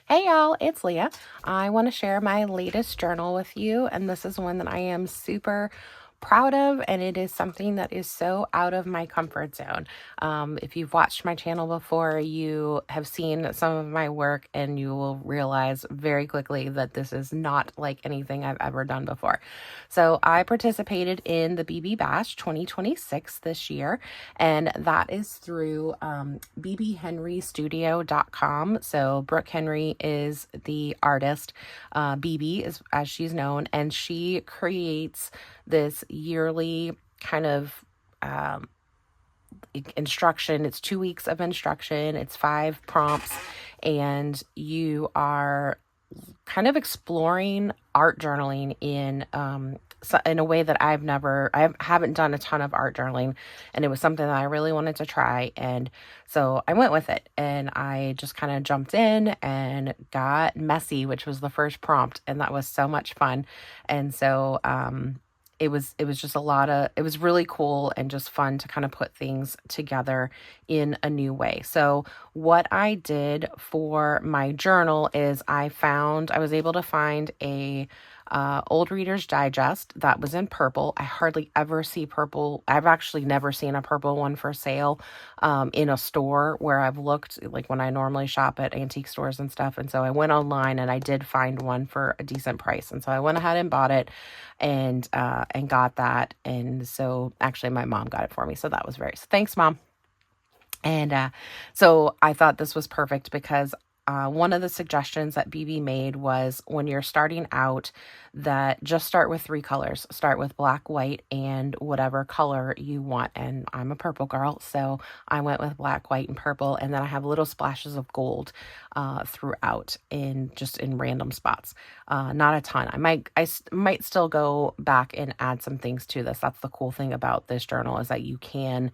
Hey y'all, it's Leah. I want to share my latest journal with you, and this is one that I am super proud of, and it is something that is so out of my comfort zone. If you've watched my channel before, you have seen some of my work, and you will realize very quickly that this is not like anything I've ever done before. So I participated in the BB Bash 2026 this year, and that is through bbhenrystudio.com. So Brooke Henry is the artist. BB is as she's known, and she creates this yearly kind of instruction. It's 2 weeks of instruction. It's 5 prompts, and you are kind of exploring art journaling in a way that I haven't done a ton of art journaling, and it was something that I really wanted to try. And so I went with it, and I just kind of jumped in and got messy, which was the first prompt. And that was so much fun. And so, it was just it was really cool and just fun to kind of put things together in a new way. So what I did for my journal is I was able to find a old Reader's Digest that was in purple. I hardly ever see purple. I've actually never seen a purple one for sale in a store where I've looked, like when I normally shop at antique stores and stuff. And so I went online and I did find one for a decent price. And so I went ahead and bought it and got that. And so actually my mom got it for me. So that was thanks, Mom. And so I thought this was perfect because one of the suggestions that BB made was when you're starting out, that just start with 3 colors. Start with black, white, and whatever color you want. And I'm a purple girl, so I went with black, white, and purple. And then I have little splashes of gold throughout in random spots. Not a ton. I might still go back and add some things to this. That's the cool thing about this journal, is that you can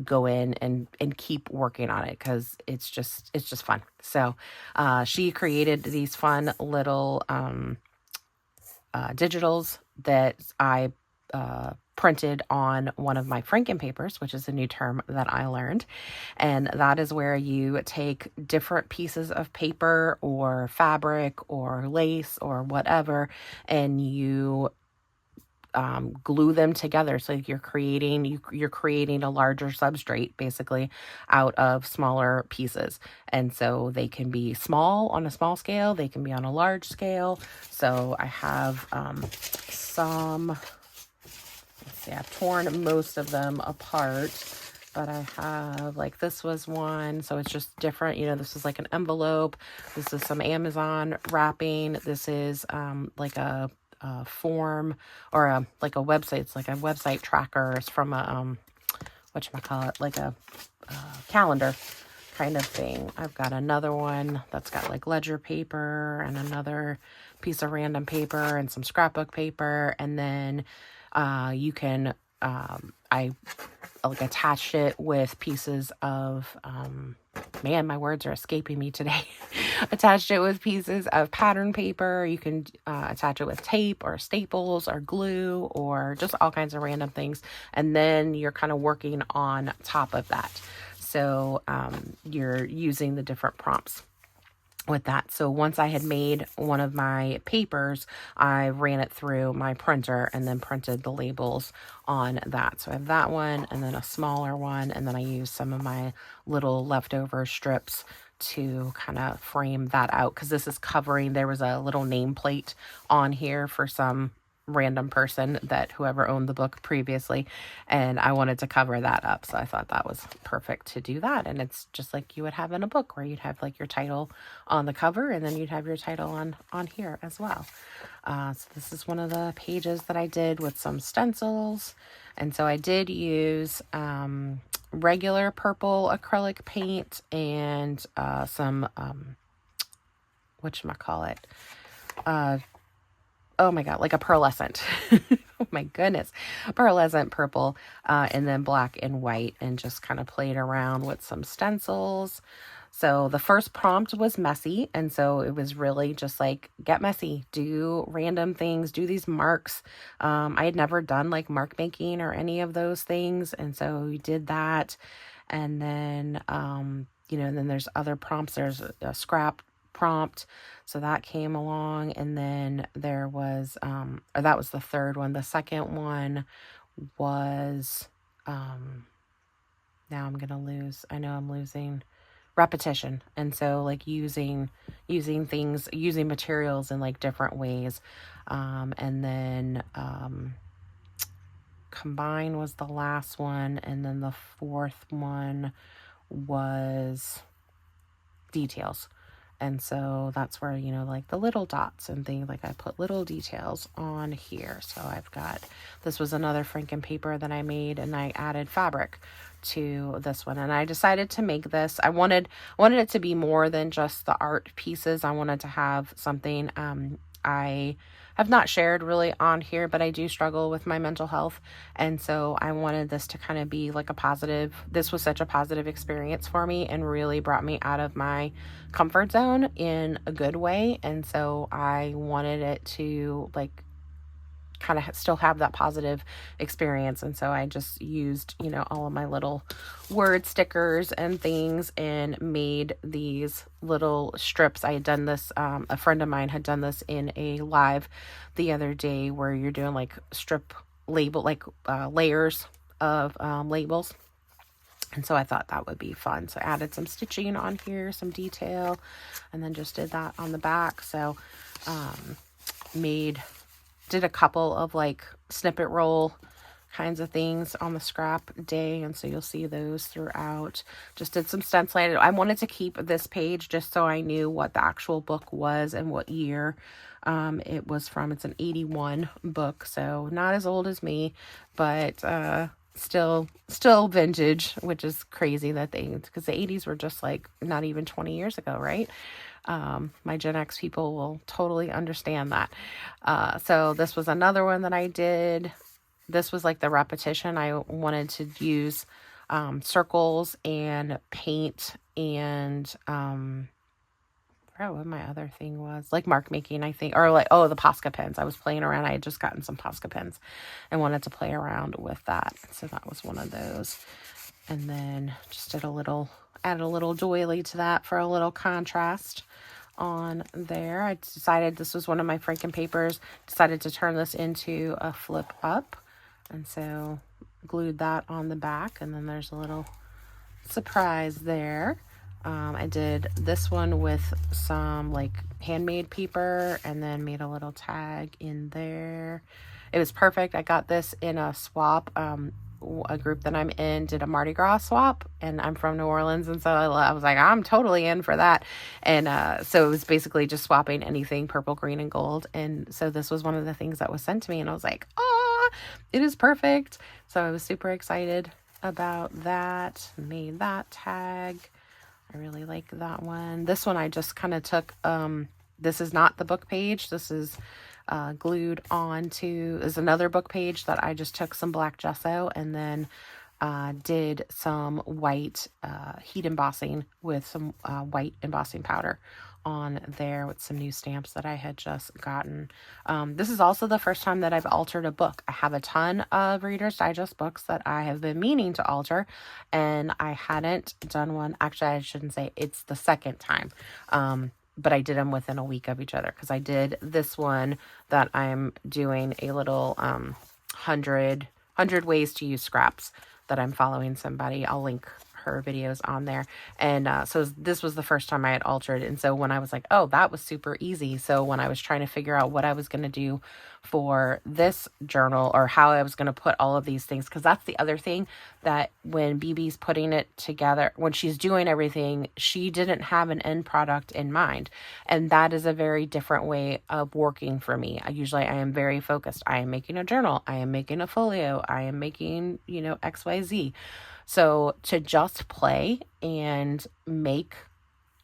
go in and keep working on it, because it's just fun. So she created these fun little digitals that I printed on one of my Franken papers, which is a new term that I learned. And that is where you take different pieces of paper or fabric or lace or whatever, and you glue them together. So you're creating a larger substrate basically out of smaller pieces. And so they can be small on a small scale, they can be on a large scale. So I have I've torn most of them apart, but I have, like, this was one, so it's just different. This is like an envelope. This is some Amazon wrapping. This is like a form, or like a website. It's like a website tracker. It's from a whatchamacallit, like a calendar kind of thing. I've got another one that's got like ledger paper, and another piece of random paper, and some scrapbook paper. And then you can I like attached it with pieces of man, my words are escaping me today. Attached it with pieces of pattern paper. You can attach it with tape or staples or glue or just all kinds of random things. And then you're kind of working on top of that. So you're using the different prompts with that. So once I had made one of my papers, I ran it through my printer and then printed the labels on that. So I have that one, and then a smaller one, and then I used some of my little leftover strips to kind of frame that out, because this is covering, there was a little nameplate on here for some random person, that whoever owned the book previously, and I wanted to cover that up. So I thought that was perfect to do that. And it's just like you would have in a book, where you'd have like your title on the cover, and then you'd have your title on here as well. So this is one of the pages that I did with some stencils. And so I did use regular purple acrylic paint and some whatchamacallit, oh my God, like a pearlescent. Oh my goodness. Pearlescent purple, and then black and white, and just kind of played around with some stencils. So the first prompt was messy. And so it was really just like, get messy, do random things, do these marks. I had never done like mark making or any of those things. And so we did that. And then, and then there's other prompts. There's a scrap prompt. So that came along, and then there was, or that was the third one. The second one was, now I'm gonna lose, I know I'm losing repetition. And so like using things, using materials in like different ways. And then combine was the last one, and then the fourth one was details. And so that's where, you know, like the little dots and things, like I put little details on here. So I've got, this was another Franken paper that I made, and I added fabric to this one. And I decided to make this, I wanted it to be more than just the art pieces. I wanted to have something, I have not shared really on here, but I do struggle with my mental health. And so I wanted this to kind of be like a positive, this was such a positive experience for me and really brought me out of my comfort zone in a good way. And so I wanted it to like kind of still have that positive experience. And so I just used, you know, all of my little word stickers and things and made these little strips. I had done this, a friend of mine had done this in a live the other day, where you're doing like strip label, like layers of labels. And so I thought that would be fun. So I added some stitching on here, some detail, and then just did that on the back. So did a couple of like snippet roll kinds of things on the scrap day. And so you'll see those throughout. Just did some stenciling. I wanted to keep this page just so I knew what the actual book was and what year it was from. It's an 81 book, so not as old as me, but still vintage, which is crazy that because the 80s were just like not even 20 years ago, right? My Gen X people will totally understand that. So this was another one that I did. This was like the repetition. I wanted to use circles and paint and I forgot what my other thing was, like mark making, I think, or like, oh, the Posca pens. I was playing around. I had just gotten some Posca pens and wanted to play around with that. So that was one of those. And then just added a little doily to that for a little contrast on there. I decided this was one of my Franken papers, decided to turn this into a flip up. And so glued that on the back, and then there's a little surprise there. I did this one with some like handmade paper and then made a little tag in there. It was perfect. I got this in a swap. A group that I'm in did a Mardi Gras swap, and I'm from New Orleans, and so I was like, I'm totally in for that. And so it was basically just swapping anything purple, green, and gold. And so this was one of the things that was sent to me, and I was like, oh, it is perfect. So I was super excited about that. Made that tag. I really like that one. This one I just kind of took, this is not the book page. This is glued onto, is another book page that I just took some black gesso and then did some white heat embossing with some white embossing powder on there with some new stamps that I had just gotten. This is also the first time that I've altered a book. I have a ton of Reader's Digest books that I have been meaning to alter, and I hadn't done one. Actually, I shouldn't say it's the second time. But I did them within a week of each other, because I did this one that I'm doing a little 100 ways to use scraps that I'm following somebody. I'll link her videos on there. And so this was the first time I had altered. And so when I was like, oh, that was super easy. So when I was trying to figure out what I was going to do for this journal, or how I was going to put all of these things, because that's the other thing, that when BB's putting it together, when she's doing everything, she didn't have an end product in mind. And that is a very different way of working for me. I am very focused. I am making a journal. I am making a folio. I am making, XYZ. So to just play and make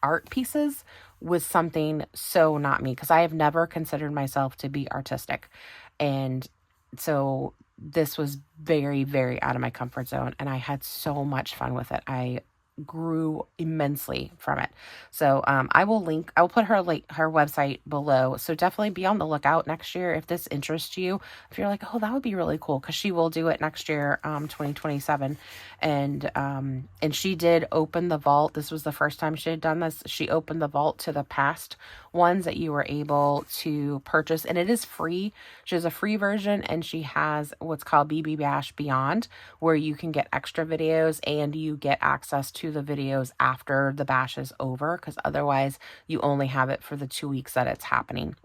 art pieces was something so not me, because I have never considered myself to be artistic. And so this was very, very out of my comfort zone, and I had so much fun with it. I grew immensely from it. So I will put her website below. So definitely be on the lookout next year if this interests you. If you're like, oh, that would be really cool, because she will do it next year, 2027. And she did open the vault. This was the first time she had done this. She opened the vault to the past ones that you were able to purchase, and it is free. She has a free version, and she has what's called BB Bash Beyond, where you can get extra videos and you get access to the videos after the bash is over, because otherwise you only have it for the 2 weeks that it's happening.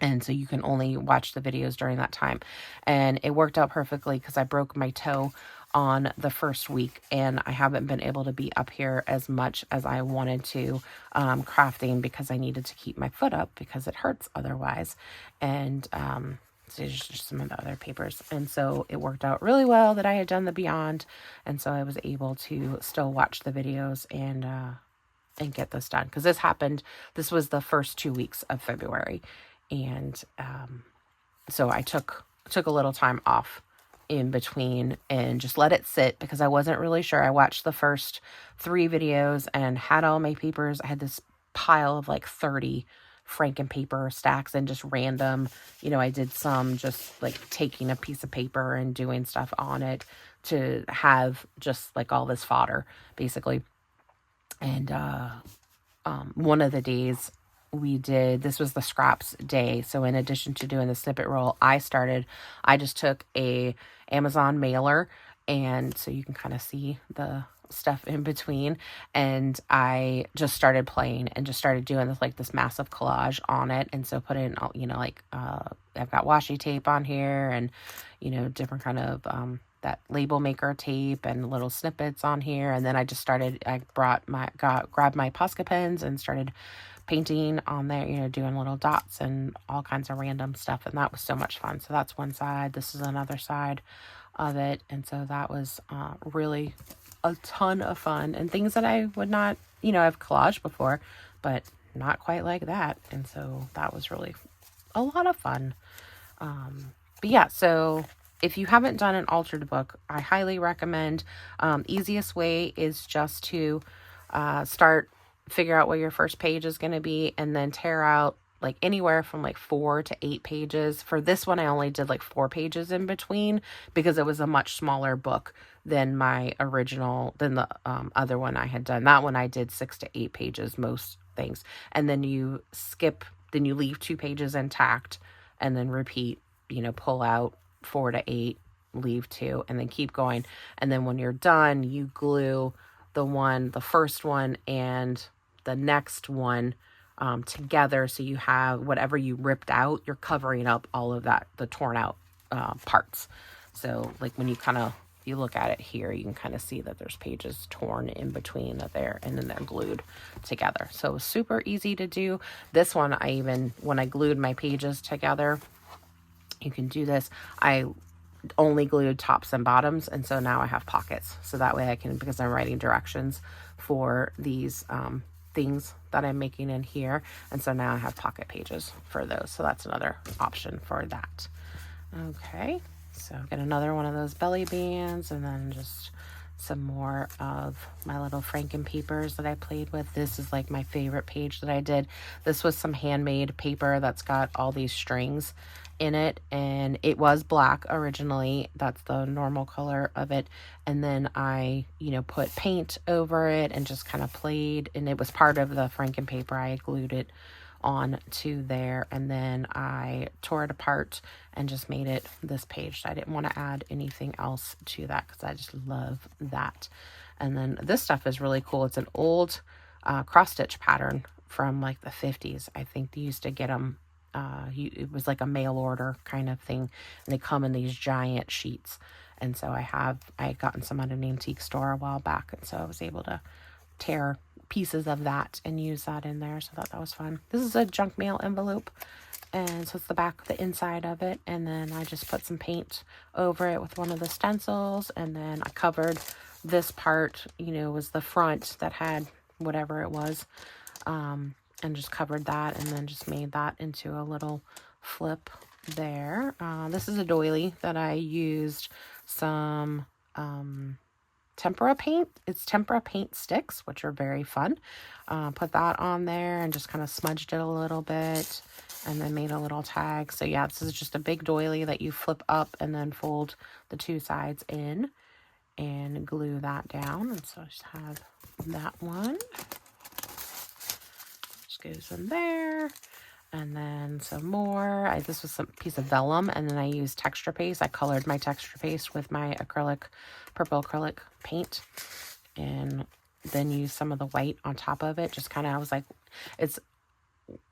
And so you can only watch the videos during that time. And it worked out perfectly because I broke my toe on the first week, and I haven't been able to be up here as much as I wanted to crafting, because I needed to keep my foot up because it hurts otherwise. And so there's just some of the other papers. And so it worked out really well that I had done the Beyond. And so I was able to still watch the videos and get this done. Because this was the first 2 weeks of February. And so I took a little time off in between and just let it sit, because I wasn't really sure. I watched the first 3 videos and had all my papers. I had this pile of like 30 Franken-paper stacks and just random, I did some just like taking a piece of paper and doing stuff on it to have just like all this fodder basically. And one of the days this was the scraps day. So in addition to doing the snippet roll, I just took a Amazon mailer, and so you can kind of see the stuff in between, and I just started playing and just started doing this massive collage on it. And so put in I've got washi tape on here, and different kind of that label maker tape and little snippets on here. And then I grabbed my Posca pens and started painting on there, doing little dots and all kinds of random stuff. And that was so much fun. So that's one side. This is another side of it. And so that was really a ton of fun, and things that I would not, I've collaged before, but not quite like that. And so that was really a lot of fun. But yeah, so if you haven't done an altered book, I highly recommend. Easiest way is just to figure out what your first page is going to be, and then tear out like anywhere from like 4 to 8 pages. For this one, I only did like 4 pages in between, because it was a much smaller book than the other one I had done. That one I did 6 to 8 pages, most things. And then you leave 2 pages intact, and then repeat, pull out 4 to 8, leave 2, and then keep going. And then when you're done, you glue the first one and the next one together, so you have whatever you ripped out, you're covering up all of that, the torn out parts. So like when you look at it here, you can kind of see that there's pages torn in between there, and then they're glued together. So it was super easy to do. This one, when I glued my pages together, you can do this. I only glued tops and bottoms, and so now I have pockets. So that way I can, because I'm writing directions for these things that I'm making in here, and so now I have pocket pages for those. So that's another option for that. Okay, so get another one of those belly bands, and then just some more of my little Franken papers that I played with. This is like my favorite page that I did. This was some handmade paper that's got all these strings in it, and it was black originally. That's the normal color of it. And then I, put paint over it and just kind of played, and it was part of the Franken paper. I glued it on to there, and then I tore it apart and just made it this page. I didn't want to add anything else to that because I just love that. And then this stuff is really cool. It's an old cross stitch pattern from like the 50s. I think they used to get them. It was like a mail order kind of thing, and they come in these giant sheets. And so I had gotten some at an antique store a while back, and so I was able to tear pieces of that and use that in there. So that was fun. This is a junk mail envelope, and so it's the inside of it, and then I just put some paint over it with one of the stencils, and then I covered this part, was the front that had whatever it was, and just covered that, and then just made that into a little flip there. This is a doily that I used some tempera paint. It's tempera paint sticks, which are very fun. Put that on there and just kind of smudged it a little bit and then made a little tag. So yeah, this is just a big doily that you flip up and then fold the two sides in and glue that down. And so I just have that one. Just goes in there. And then some more. This was some piece of vellum, and then I used texture paste. I colored my texture paste with my purple acrylic paint, and then used some of the white on top of it. Just kind of, I was like, it's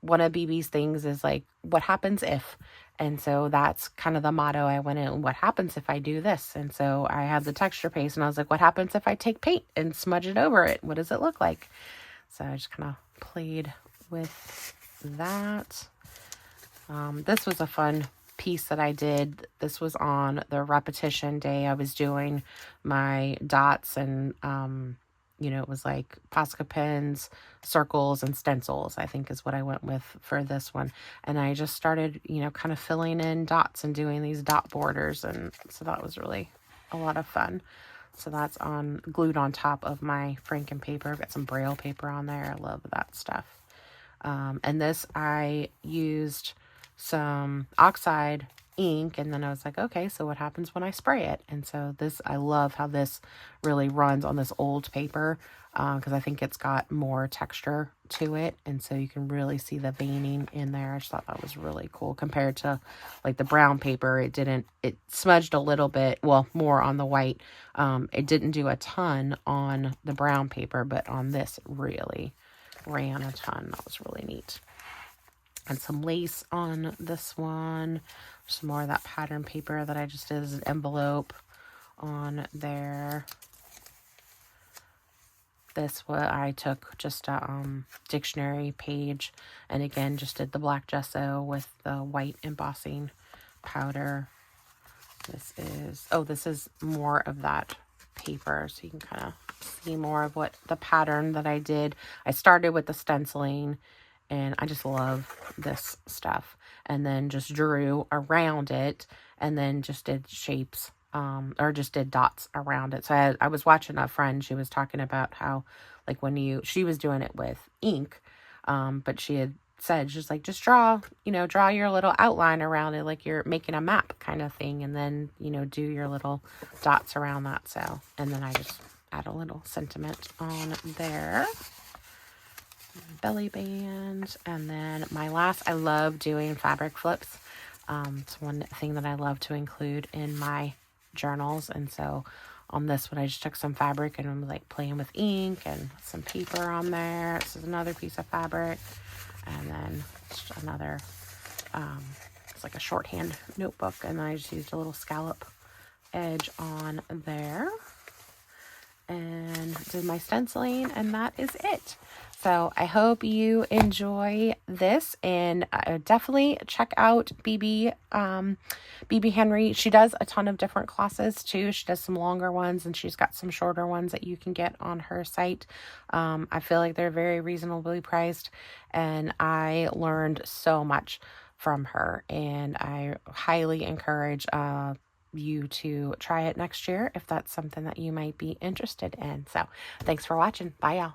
one of BB's things is like, what happens if? And so that's kind of the motto I went in, what happens if I do this? And so I had the texture paste, and I was like, what happens if I take paint and smudge it over it? What does it look like? So I just kind of played with that. This was a fun piece that I did. This was on the repetition day. I was doing my dots and you know, it was like Posca pens, circles, and stencils, I think is what I went with for this one. And I just started, you know, kind of filling in dots and doing these dot borders, and so that was really a lot of fun. So that's glued on top of my Franken paper. I've got some Braille paper on there. I love that stuff. And this, I used some oxide ink, and then I was like, okay, so what happens when I spray it? And so this, I love how this really runs on this old paper, because I think it's got more texture to it, and so you can really see the veining in there. I just thought that was really cool compared to like the brown paper. It smudged a little bit, well, more on the white. It didn't do a ton on the brown paper, but on this it really ran a ton. That was really neat. And some lace on this one. Some more of that pattern paper that I just did as an envelope on there. This one I took just a dictionary page, and again just did the black gesso with the white embossing powder. This is more of that paper, so you can kind of see more of what the pattern that I did. I started with the stenciling, and I just love this stuff, and then just drew around it, and then just did shapes, or just did dots around it. So I was watching a friend, she was talking about how, like, she was doing it with ink, but she had said, she's like, just draw your little outline around it, like you're making a map kind of thing, and then, you know, do your little dots around that. So, and then I just add a little sentiment on there. Belly band. And then my last, I love doing fabric flips. It's one thing that I love to include in my journals. And so on this one, I just took some fabric and I'm like playing with ink and some paper on there. This is another piece of fabric. And then just another, it's like a shorthand notebook. And then I just used a little scallop edge on there. And did my stenciling, and that is it. So I hope you enjoy this, and definitely check out BB Henry. She does a ton of different classes too. She does some longer ones, and she's got some shorter ones that you can get on her site. I feel like they're very reasonably priced, and I learned so much from her, and I highly encourage you to try it next year if that's something that you might be interested in. So thanks for watching. Bye, y'all.